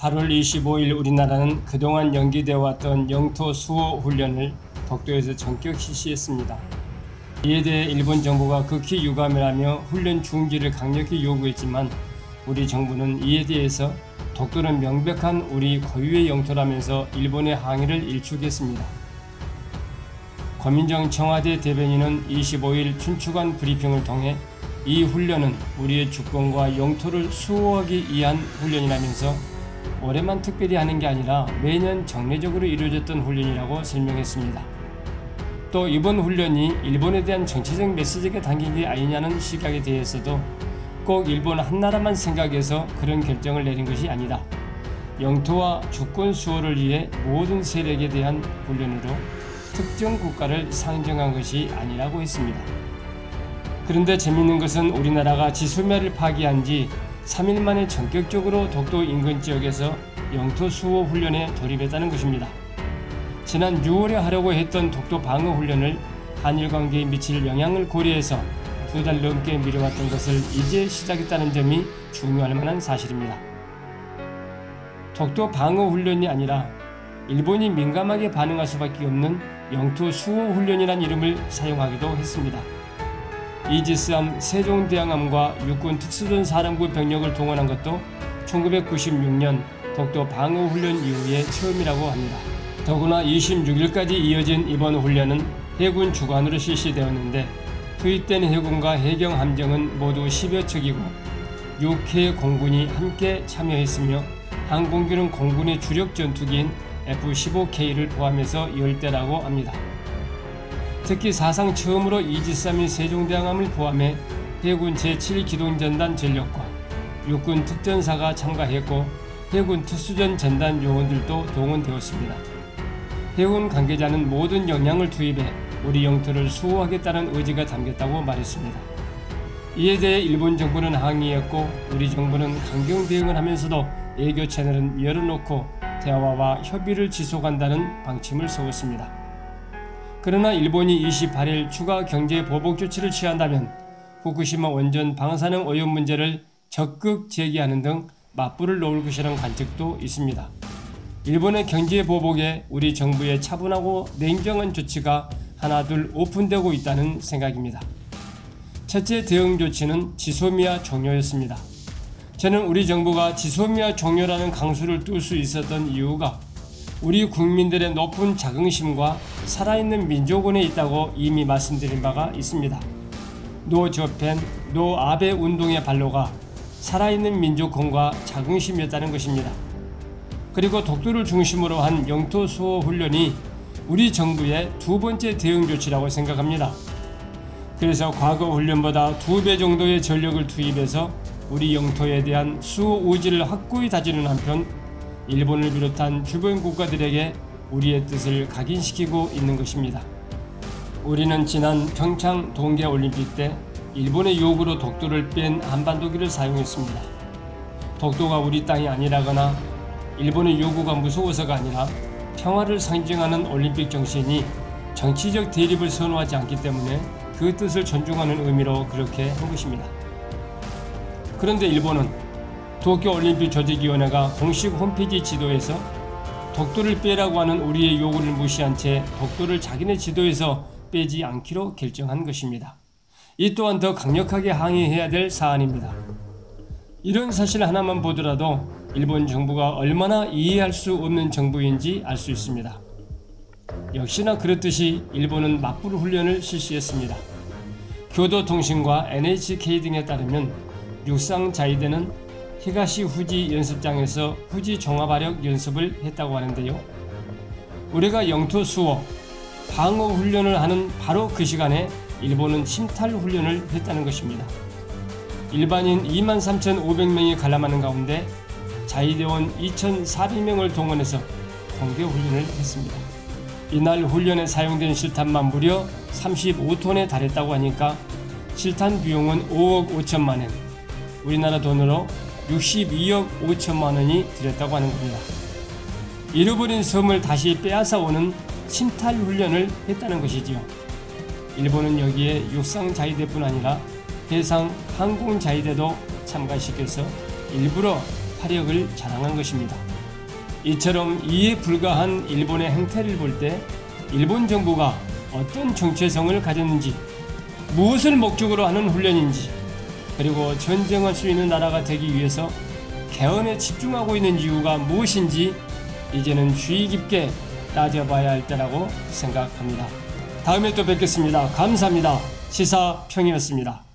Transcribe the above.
8월 25일 우리나라는 그동안 연기되어 왔던 영토 수호 훈련을 독도에서 전격 실시했습니다. 이에 대해 일본 정부가 극히 유감을 하며 훈련 중지를 강력히 요구했지만 우리 정부는 이에 대해서 독도는 명백한 우리 고유의 영토라면서 일본의 항의를 일축했습니다. 권민정 청와대 대변인은 25일 춘추관 브리핑을 통해 이 훈련은 우리의 주권과 영토를 수호하기 위한 훈련이라면서 올해만 특별히 하는 게 아니라 매년 정례적으로 이루어졌던 훈련이라고 설명했습니다. 또 이번 훈련이 일본에 대한 정치적 메시지가 담긴 게 아니냐는 시각에 대해서도 꼭 일본 한나라만 생각해서 그런 결정을 내린 것이 아니다. 영토와 주권 수호를 위해 모든 세력에 대한 훈련으로 특정 국가를 상정한 것이 아니라고 했습니다. 그런데 재미있는 것은 우리나라가 지소미아를 파기한 지 3일 만에 전격적으로 독도 인근 지역에서 영토 수호 훈련에 돌입했다는 것입니다. 지난 6월에 하려고 했던 독도 방어 훈련을 한일 관계에 미칠 영향을 고려해서 2달 넘게 미뤄왔던 것을 이제 시작했다는 점이 중요할 만한 사실입니다. 독도 방어 훈련이 아니라 일본이 민감하게 반응할 수밖에 없는 영토 수호 훈련이란 이름을 사용하기도 했습니다. 이지스함 세종대왕함과 육군 특수전 사령부 병력을 동원한 것도 1996년 독도 방어 훈련 이후에 처음이라고 합니다. 더구나 26일까지 이어진 이번 훈련은 해군 주관으로 실시되었는데 투입된 해군과 해경 함정은 모두 10여 척이고 6회 공군이 함께 참여했으며 항공기는 공군의 주력 전투기인 F-15K를 포함해서 10대라고 합니다. 특히 사상 처음으로 이지스함인 세종대왕함을 포함해 해군 제7기동전단 전력과 육군 특전사가 참가했고 해군 특수전 전단 요원들도 동원되었습니다. 해군 관계자는 모든 역량을 투입해 우리 영토를 수호하겠다는 의지가 담겼다고 말했습니다. 이에 대해 일본 정부는 항의했고 우리 정부는 강경 대응을 하면서도 외교 채널은 열어놓고 대화와 협의를 지속한다는 방침을 세웠습니다. 그러나 일본이 28일 추가 경제 보복 조치를 취한다면 후쿠시마 원전 방사능 오염 문제를 적극 제기하는 등 맞불을 놓을 것이라는 관측도 있습니다. 일본의 경제 보복에 우리 정부의 차분하고 냉정한 조치가 하나둘 오픈되고 있다는 생각입니다. 첫째 대응 조치는 지소미아 종료였습니다. 저는 우리 정부가 지소미아 종료라는 강수를 뚫을 수 있었던 이유가 우리 국민들의 높은 자긍심과 살아있는 민족원에 있다고 이미 말씀드린 바가 있습니다. 노 저펜, 노 아베 운동의 발로가 살아있는 민족원과 자긍심이었다는 것입니다. 그리고 독도를 중심으로 한 영토 수호 훈련이 우리 정부의 두 번째 대응 조치라고 생각합니다. 그래서 과거 훈련보다 2배 정도의 전력을 투입해서 우리 영토에 대한 수호 의지를 확고히 다지는 한편 일본을 비롯한 주변 국가들에게 우리의 뜻을 각인시키고 있는 것입니다. 우리는 지난 평창 동계올림픽 때 일본의 요구로 독도를 뺀 한반도기를 사용했습니다. 독도가 우리 땅이 아니라거나 일본의 요구가 무서워서가 아니라 평화를 상징하는 올림픽 정신이 정치적 대립을 선호하지 않기 때문에 그 뜻을 존중하는 의미로 그렇게 한 것입니다. 그런데 일본은 도쿄올림픽 조직위원회가 공식 홈페이지 지도에서 독도를 빼라고 하는 우리의 요구를 무시한 채 독도를 자기네 지도에서 빼지 않기로 결정한 것입니다. 이 또한 더 강력하게 항의해야 될 사안입니다. 이런 사실 하나만 보더라도 일본 정부가 얼마나 이해할 수 없는 정부인지 알 수 있습니다. 역시나 그렇듯이 일본은 맞불 훈련을 실시했습니다. 교도통신과 NHK 등에 따르면 육상자위대는 히가시 후지 연습장에서 후지 종합화력 연습을 했다고 하는데요. 우리가 영토 수호, 방어 훈련을 하는 바로 그 시간에 일본은 침탈 훈련을 했다는 것입니다. 일반인 23,500명이 관람하는 가운데 자위대원 2,400명을 동원해서 공개 훈련을 했습니다. 이날 훈련에 사용된 실탄만 무려 35톤에 달했다고 하니까 실탄 비용은 5억 5천만 원, 우리나라 돈으로 62억 5천만 원이 들였다고 하는 겁니다. 잃어버린 섬을 다시 빼앗아 오는 침탈 훈련을 했다는 것이지요. 일본은 여기에 육상자위대뿐 아니라 해상 항공자위대도 참가시켜서 일부러 화력을 자랑한 것입니다. 이처럼 이해 불가한 일본의 행태를 볼 때 일본 정부가 어떤 정체성을 가졌는지, 무엇을 목적으로 하는 훈련인지, 그리고 전쟁할 수 있는 나라가 되기 위해서 개헌에 집중하고 있는 이유가 무엇인지 이제는 주의 깊게 따져봐야 할 때라고 생각합니다. 다음에 또 뵙겠습니다. 감사합니다. 시사평이었습니다.